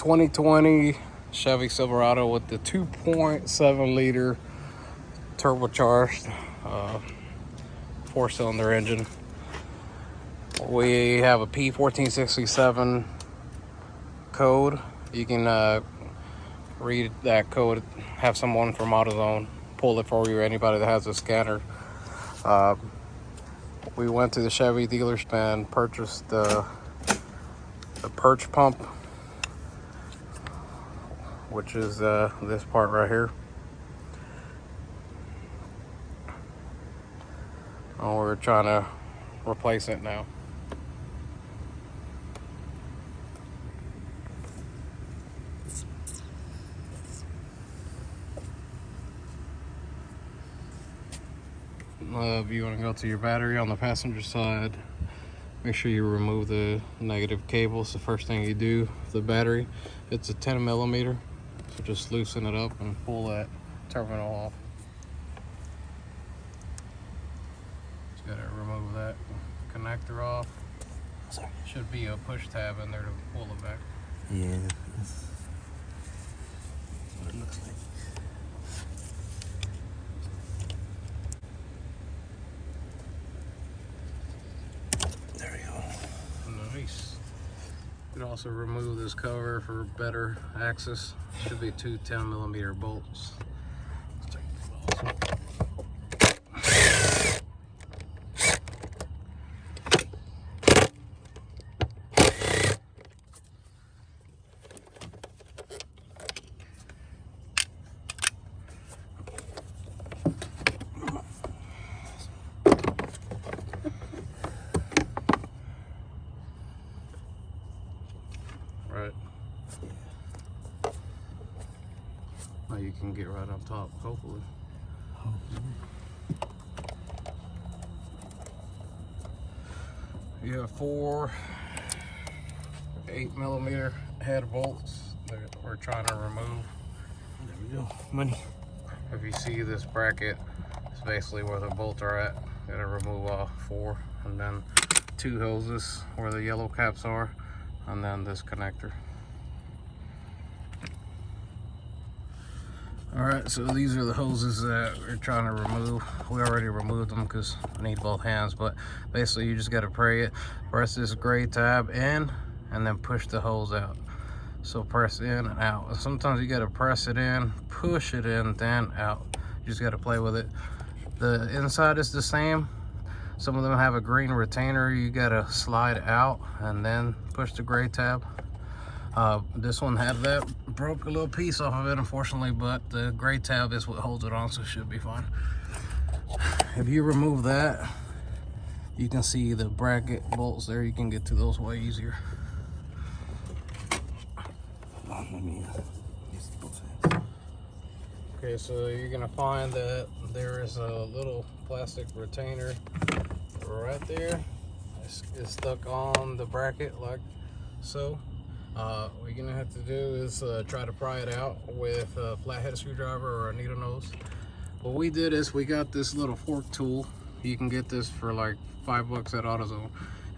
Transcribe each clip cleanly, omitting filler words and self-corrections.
2020 Chevy Silverado with the 2.7 liter turbocharged 4-cylinder engine. We have a P1467 code. You can read that code, have someone from AutoZone pull it for you, or anybody that has a scanner. We went to the Chevy dealership and purchased the purge pump, which is this part right here. And we're trying to replace it now. If you want to go to your battery on the passenger side, make sure you remove the negative cable. It's the first thing you do with the battery. It's a 10 millimeter, so just loosen it up and pull that terminal off. Just gotta remove that connector off. Sorry. Should be a push tab in there to pull it back. Yeah, that's what it looks like. There we go. Nice. You can also remove this cover for better access. Should be two 10 millimeter bolts. Let's take the bolts off. Right. Now you can get right on top, hopefully. You have 4 8 millimeter head bolts that we're trying to remove. There we go. Money. If you see this bracket, it's basically where the bolts are at. Gotta remove all 4, and then 2 hoses where the yellow caps are, and then this connector. Alright, so these are the hoses that we're trying to remove. We already removed them because I need both hands, but basically you just got to press this gray tab in and then push the hose out. So press in and out. And sometimes you got to press it in, push it in, then out. You just got to play with it. The inside is the same. Some of them have a green retainer. You got to slide out and then push the gray tab. This one had that, broke a little piece off of it unfortunately, but the gray tab is what holds it on, so it should be fine. If you remove that, you can see the bracket bolts there. You can get to those way easier. Let me use both hands. Okay, so you're gonna find that there is a little plastic retainer right there. It's stuck on the bracket like so. What you're gonna have to do is try to pry it out with a flathead screwdriver or a needle nose. What we did is we got this little fork tool. You can get this for like $5 at AutoZone,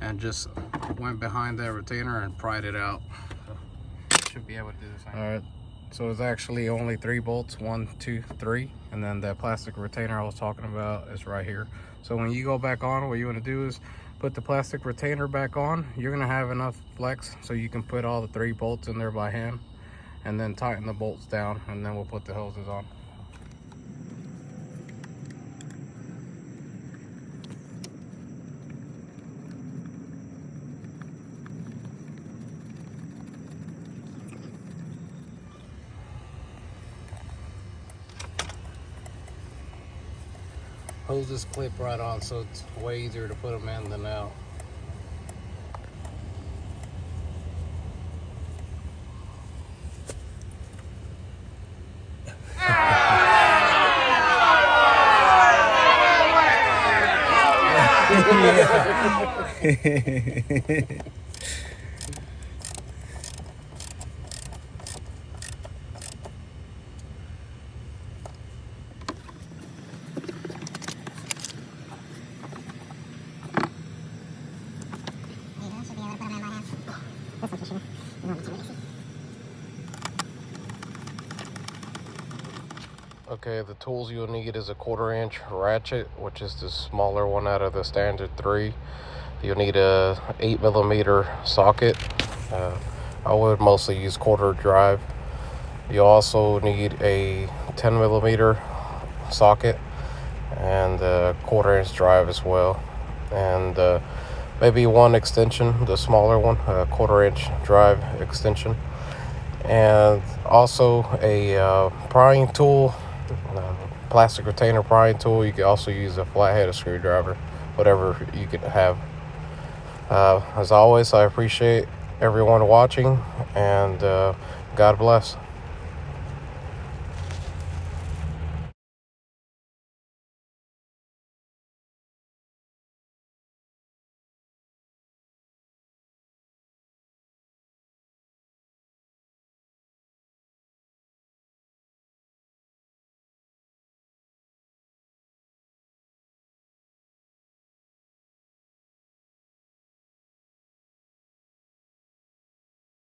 and just went behind that retainer and pried it out. So should be able to do the same. All right, so it's actually only 3 bolts, 1, 2, 3, and then that plastic retainer I was talking about is right here. So when you go back on, what you want to do is put the plastic retainer back on. You're gonna have enough flex so you can put all the 3 bolts in there by hand, and then tighten the bolts down, and then we'll put the hoses on. Hoses clip right on, so it's way easier to put them in than out. Okay, the tools you'll need is a 1/4-inch ratchet, which is the smaller one out of the standard 3. You'll need a 8mm socket. I would mostly use quarter drive. You also need a 10mm socket and a 1/4-inch drive as well, and maybe one extension, the smaller one, a 1/4-inch drive extension, and also a prying tool, plastic retainer prying tool. You can also use a flathead screwdriver, whatever you could have. As always, I appreciate everyone watching, and God bless.